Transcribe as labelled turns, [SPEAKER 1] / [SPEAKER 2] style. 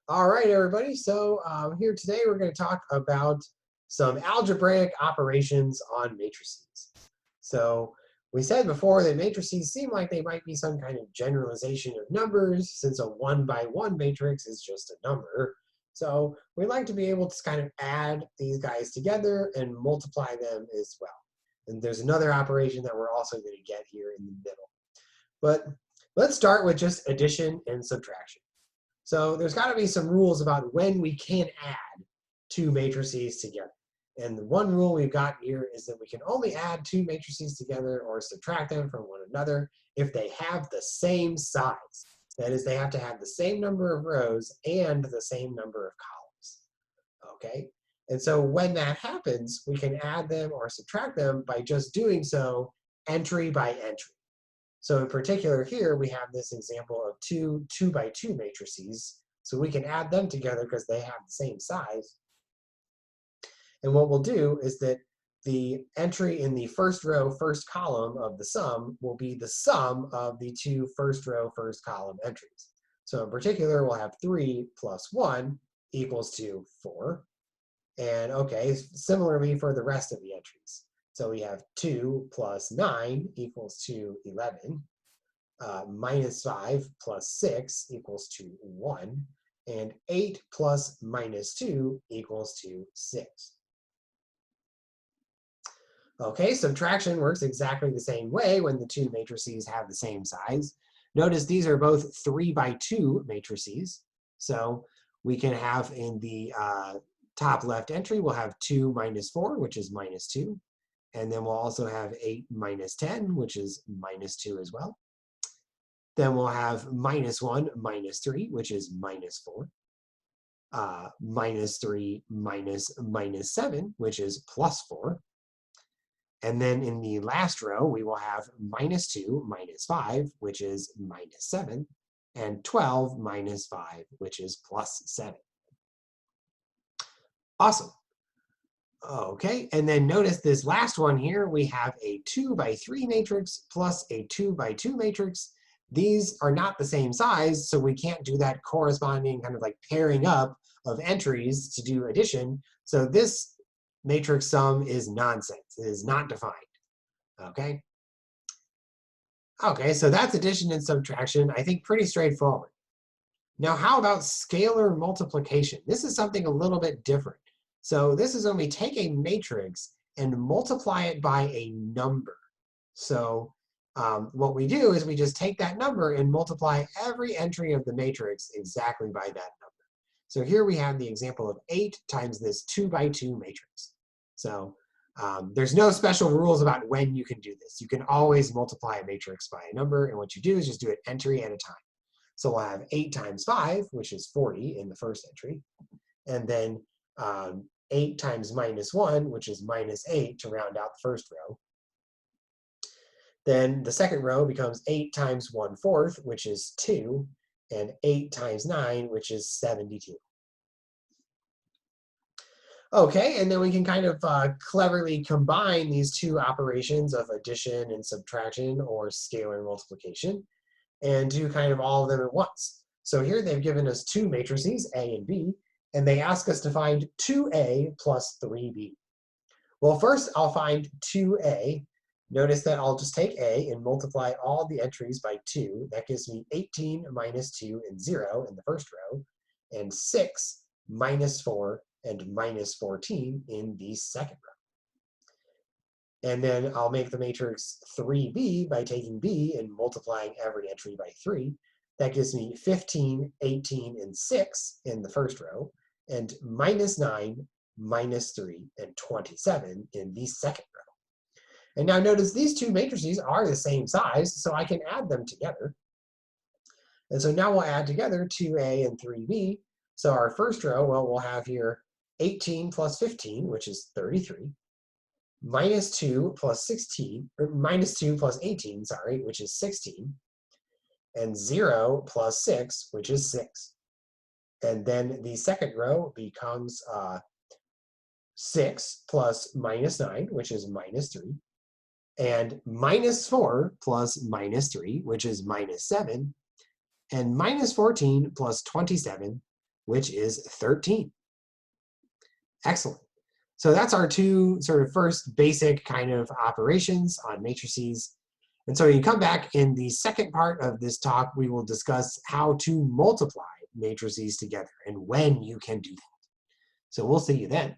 [SPEAKER 1] All right, everybody. So here today we're going to talk about some algebraic operations on matrices. So we said before that matrices seem like they might be some kind of generalization of numbers, since a 1 by 1 matrix is just a number. So we'd like to be able to kind of add these guys together and multiply them as well. And there's another operation that we're also going to get here in the middle. But let's start with just addition and subtraction. So there's got to be some rules about when we can add two matrices together. And the one rule we've got here is that we can only add two matrices together or subtract them from one another if they have the same size. That is, they have to have the same number of rows and the same number of columns. Okay? And so when that happens, we can add them or subtract them by just doing so entry by entry. So in particular here, we have this example of two 2 by 2 matrices. So we can add them together because they have the same size. And what we'll do is that the entry in the first row, first column of the sum will be the sum of the two first row, first column entries. So in particular, we'll have 3 plus 1 equals to 4. And okay, similarly for the rest of the entries. So we have 2 plus 9 equals to 11. Minus 5 plus 6 equals to 1. And 8 plus minus 2 equals to 6. Okay, subtraction works exactly the same way when the two matrices have the same size. Notice these are both 3 by 2 matrices. So we can have in the top left entry, we'll have 2 minus 4, which is minus 2. And then we'll also have 8 minus 10, which is minus 2 as well. Then we'll have minus 1 minus 3, which is minus 4. Minus 3 minus 7, which is plus 4. And then in the last row, we will have minus 2 minus 5, which is minus 7. And 12 minus 5, which is plus 7. Awesome. Okay, and then notice this last one here, we have a 2 by 3 matrix plus a 2 by 2 matrix. These are not the same size, so we can't do that corresponding kind of like pairing up of entries to do addition. So this matrix sum is nonsense. It is not defined. Okay? Okay, so that's addition and subtraction. I think pretty straightforward. Now, how about scalar multiplication? This is something a little bit different. So this is when we take a matrix and multiply it by a number. So what we do is we just take that number and multiply every entry of the matrix exactly by that number. So here we have the example of 8 times this 2 by 2 matrix. So there's no special rules about when you can do this. You can always multiply a matrix by a number, and what you do is just do it entry at a time. So we'll have 8 times 5, which is 40 in the first entry, and then 8 times minus 1, which is minus 8 to round out the first row. Then the second row becomes 8 times 1/4, which is 2, and 8 times 9, which is 72. Okay, and then we can kind of cleverly combine these two operations of addition and subtraction, or scalar multiplication, and do kind of all of them at once. So here they've given us two matrices, A and B, and they ask us to find 2A plus 3B. Well, first I'll find 2A. Notice that I'll just take A and multiply all the entries by 2. That gives me 18 minus 2 and 0 in the first row, and 6 minus 4 and minus 14 in the second row. And then I'll make the matrix 3B by taking B and multiplying every entry by 3. That gives me 15, 18, and 6 in the first row, and minus 9, minus 3, and 27 in the second row. And now notice these two matrices are the same size, so I can add them together. And so now we'll add together 2A and 3B. So our first row, well, we'll have here 18 plus 15, which is 33. Minus 2 plus 16, or minus 2 plus 18, sorry, which is 16. And 0 plus 6, which is 6. And then the second row becomes 6 plus minus 9, which is minus 3. And minus 4 plus minus 3, which is minus 7. And minus 14 plus 27, which is 13. Excellent. So that's our two sort of first basic kind of operations on matrices. And so when you come back in the second part of this talk, we will discuss how to multiply matrices together and when you can do that. So we'll see you then.